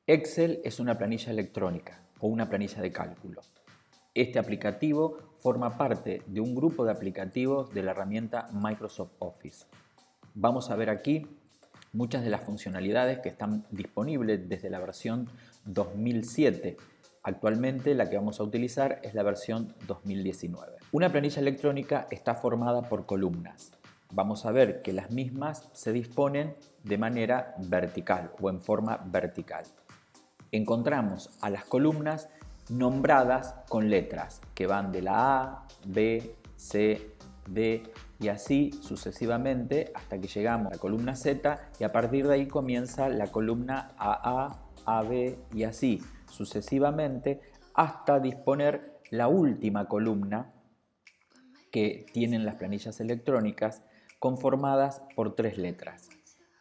Excel es una planilla electrónica o una planilla de cálculo. Este aplicativo forma parte de un grupo de aplicativos de la herramienta Microsoft Office. Vamos a ver aquí muchas de las funcionalidades que están disponibles desde la versión 2007. Actualmente la que vamos a utilizar es la versión 2019. Una planilla electrónica está formada por columnas. Vamos a ver que las mismas se disponen de manera vertical o en forma vertical. Encontramos a las columnas nombradas con letras que van de la A, B, C, D y así sucesivamente hasta que llegamos a la columna Z y a partir de ahí comienza la columna AA, AB y así sucesivamente hasta disponer la última columna que tienen las planillas electrónicas conformadas por tres letras.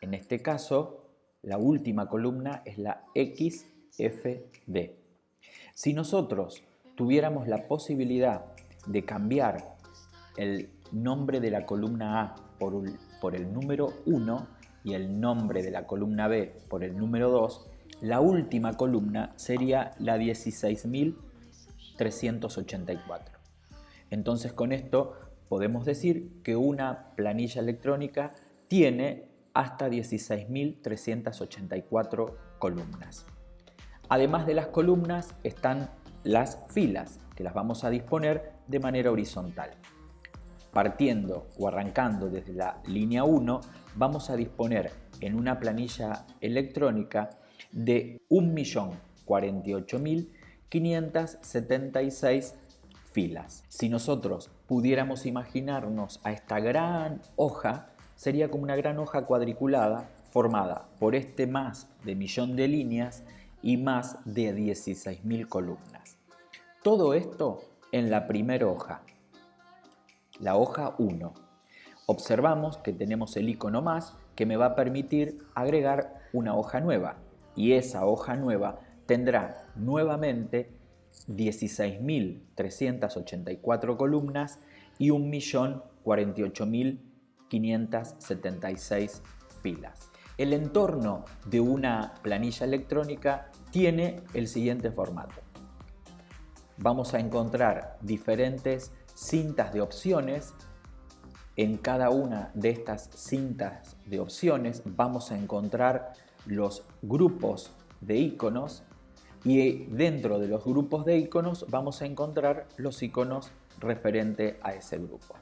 En este caso, la última columna es la XFD. Si nosotros tuviéramos la posibilidad de cambiar el nombre de la columna A por el número 1 y el nombre de la columna B por el número 2, la última columna sería la 16.384. Entonces con esto podemos decir que una planilla electrónica tiene hasta 16.384 columnas. Además de las columnas están las filas, que las vamos a disponer de manera horizontal. Partiendo o arrancando desde la línea 1, vamos a disponer en una planilla electrónica de 1.048.576 filas. Si nosotros pudiéramos imaginarnos a esta gran hoja, sería como una gran hoja cuadriculada formada por este más de millón de líneas y más de 16.000 columnas. Todo esto en la primera hoja, la hoja 1. Observamos que tenemos el icono más que me va a permitir agregar una hoja nueva y esa hoja nueva tendrá nuevamente 16.384 columnas y 1.048.576 filas. El entorno de una planilla electrónica tiene el siguiente formato. Vamos a encontrar diferentes cintas de opciones. En cada una de estas cintas de opciones vamos a encontrar los grupos de iconos y dentro de los grupos de iconos vamos a encontrar los iconos referente a ese grupo.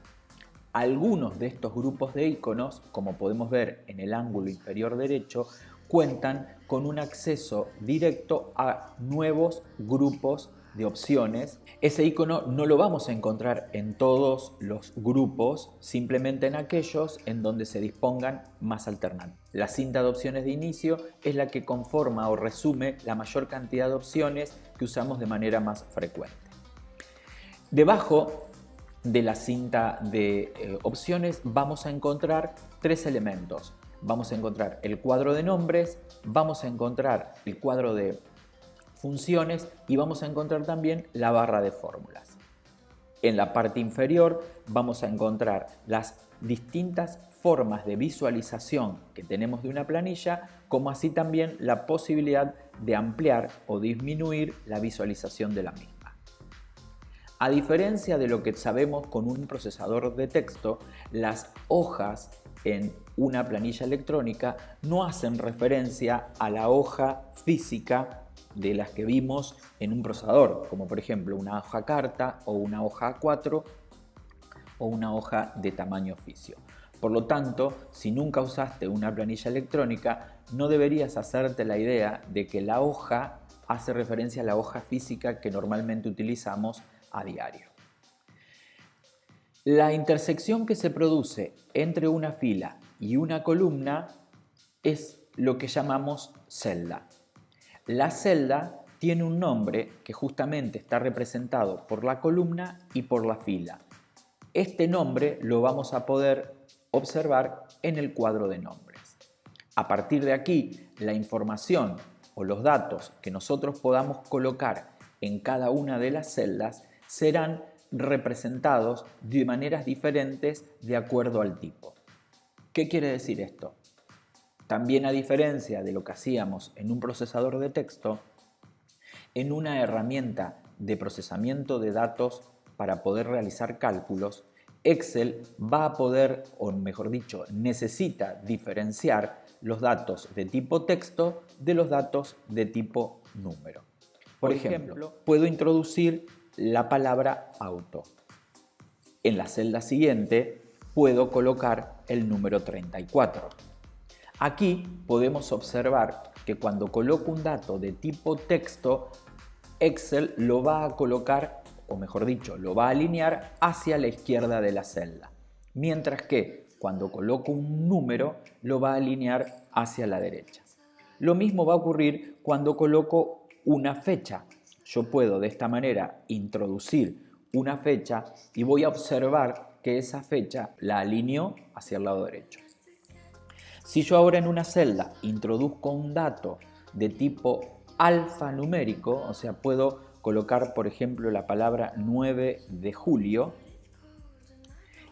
Algunos de estos grupos de iconos, como podemos ver en el ángulo inferior derecho, cuentan con un acceso directo a nuevos grupos de opciones. Ese icono no lo vamos a encontrar en todos los grupos, simplemente en aquellos en donde se dispongan más alternativas. La cinta de opciones de inicio es la que conforma o resume la mayor cantidad de opciones que usamos de manera más frecuente. Debajo de la cinta de opciones vamos a encontrar tres elementos. Vamos a encontrar el cuadro de nombres, vamos a encontrar el cuadro de funciones y vamos a encontrar también la barra de fórmulas. En la parte inferior vamos a encontrar las distintas formas de visualización que tenemos de una planilla, como así también la posibilidad de ampliar o disminuir la visualización de la misma. A diferencia de lo que sabemos con un procesador de texto, las hojas en una planilla electrónica no hacen referencia a la hoja física de las que vimos en un procesador, como por ejemplo una hoja carta o una hoja A4 o una hoja de tamaño oficio. Por lo tanto, si nunca usaste una planilla electrónica, no deberías hacerte la idea de que la hoja hace referencia a la hoja física que normalmente utilizamos a diario. La intersección que se produce entre una fila y una columna es lo que llamamos celda. La celda tiene un nombre que justamente está representado por la columna y por la fila. Este nombre lo vamos a poder observar en el cuadro de nombres. A partir de aquí, la información o los datos que nosotros podamos colocar en cada una de las celdas serán representados de maneras diferentes de acuerdo al tipo. ¿Qué quiere decir esto? También, a diferencia de lo que hacíamos en un procesador de texto, en una herramienta de procesamiento de datos para poder realizar cálculos, Excel va a poder, o mejor dicho, necesita diferenciar los datos de tipo texto de los datos de tipo número. Por ejemplo, puedo introducir la palabra auto. En la celda siguiente puedo colocar el número 34. Aquí podemos observar que cuando coloco un dato de tipo texto, Excel lo va a colocar, o mejor dicho, lo va a alinear hacia la izquierda de la celda, mientras que cuando coloco un número, lo va a alinear hacia la derecha. Lo mismo va a ocurrir cuando coloco una fecha. Yo puedo de esta manera introducir una fecha y voy a observar que esa fecha la alineo hacia el lado derecho. Si yo ahora en una celda introduzco un dato de tipo alfanumérico, o sea, puedo colocar, por ejemplo, la palabra 9 de julio,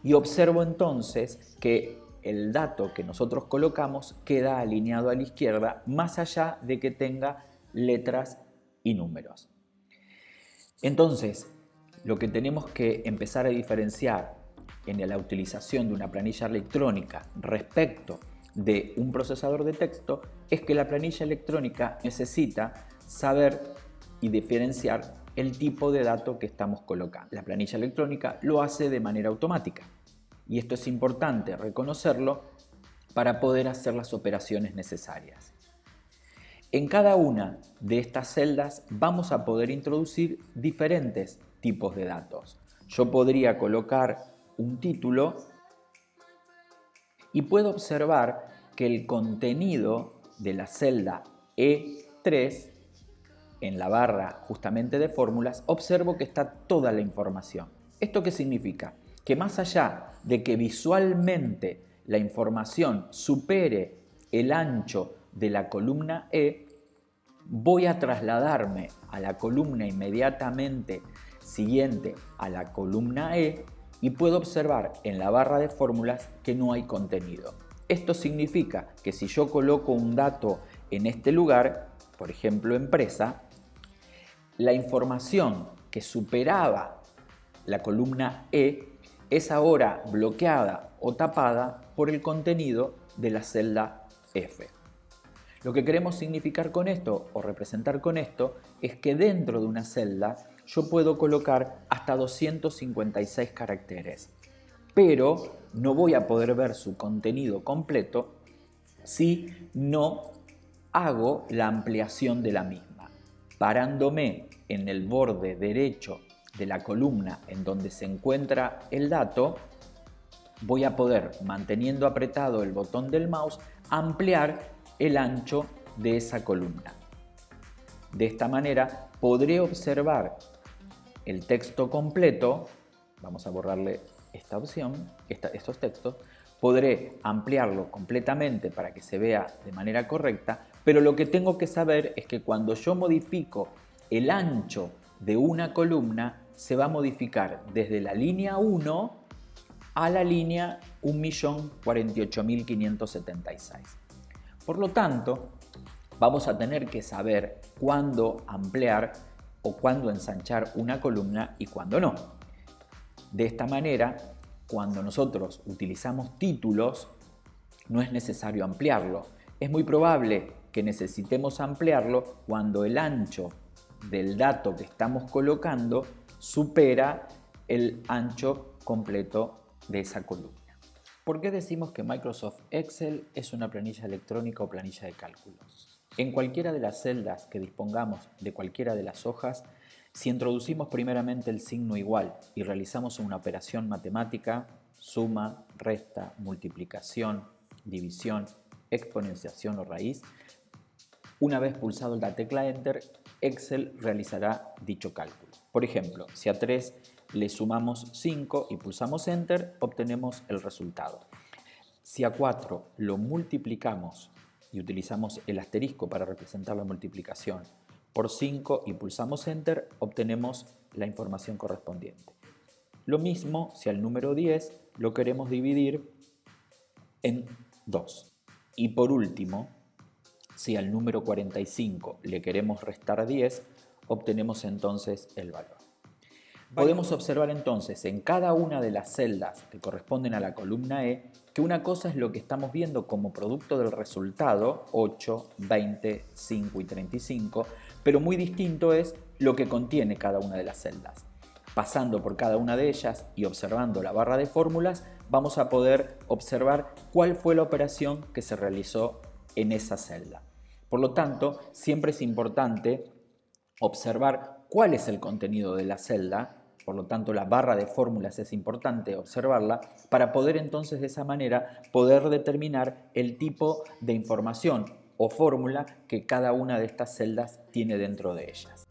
y observo entonces que el dato que nosotros colocamos queda alineado a la izquierda, más allá de que tenga letras y números. Entonces, lo que tenemos que empezar a diferenciar en la utilización de una planilla electrónica respecto de un procesador de texto es que la planilla electrónica necesita saber y diferenciar el tipo de dato que estamos colocando. La planilla electrónica lo hace de manera automática y esto es importante reconocerlo para poder hacer las operaciones necesarias. En cada una de estas celdas vamos a poder introducir diferentes tipos de datos. Yo podría colocar un título y puedo observar que el contenido de la celda E3, en la barra justamente de fórmulas, observo que está toda la información. ¿Esto qué significa? Que más allá de que visualmente la información supere el ancho de la columna E, voy a trasladarme a la columna inmediatamente siguiente a la columna E y puedo observar en la barra de fórmulas que no hay contenido. Esto significa que si yo coloco un dato en este lugar, por ejemplo empresa, la información que superaba la columna E es ahora bloqueada o tapada por el contenido de la celda F. Lo que queremos significar con esto o representar con esto es que dentro de una celda yo puedo colocar hasta 256 caracteres, pero no voy a poder ver su contenido completo si no hago la ampliación de la misma. Parándome en el borde derecho de la columna en donde se encuentra el dato, voy a poder, manteniendo apretado el botón del mouse, ampliar el ancho de esa columna. De esta manera podré observar el texto completo. Vamos a borrarle esta opción, estos textos. Podré ampliarlo completamente para que se vea de manera correcta, pero lo que tengo que saber es que cuando yo modifico el ancho de una columna, se va a modificar desde la línea 1 a la línea 1.048.576. Por lo tanto, vamos a tener que saber cuándo ampliar o cuándo ensanchar una columna y cuándo no. De esta manera, cuando nosotros utilizamos títulos, no es necesario ampliarlo. Es muy probable que necesitemos ampliarlo cuando el ancho del dato que estamos colocando supera el ancho completo de esa columna. ¿Por qué decimos que Microsoft Excel es una planilla electrónica o planilla de cálculo? En cualquiera de las celdas que dispongamos de cualquiera de las hojas, si introducimos primeramente el signo igual y realizamos una operación matemática, suma, resta, multiplicación, división, exponenciación o raíz, una vez pulsado la tecla Enter, Excel realizará dicho cálculo. Por ejemplo, si a 3 le sumamos 5 y pulsamos Enter, obtenemos el resultado. Si a 4 lo multiplicamos y utilizamos el asterisco para representar la multiplicación por 5 y pulsamos Enter, obtenemos la información correspondiente. Lo mismo si al número 10 lo queremos dividir en 2 Y por último, si al número 45 le queremos restar 10, obtenemos entonces el valor. Podemos observar entonces en cada una de las celdas que corresponden a la columna E que una cosa es lo que estamos viendo como producto del resultado, 8, 20, 5 y 35, pero muy distinto es lo que contiene cada una de las celdas. Pasando por cada una de ellas y observando la barra de fórmulas, vamos a poder observar cuál fue la operación que se realizó en esa celda. Por lo tanto, siempre es importante observar cuál es el contenido de la celda. Por lo tanto, la barra de fórmulas es importante observarla para poder entonces de esa manera poder determinar el tipo de información o fórmula que cada una de estas celdas tiene dentro de ellas.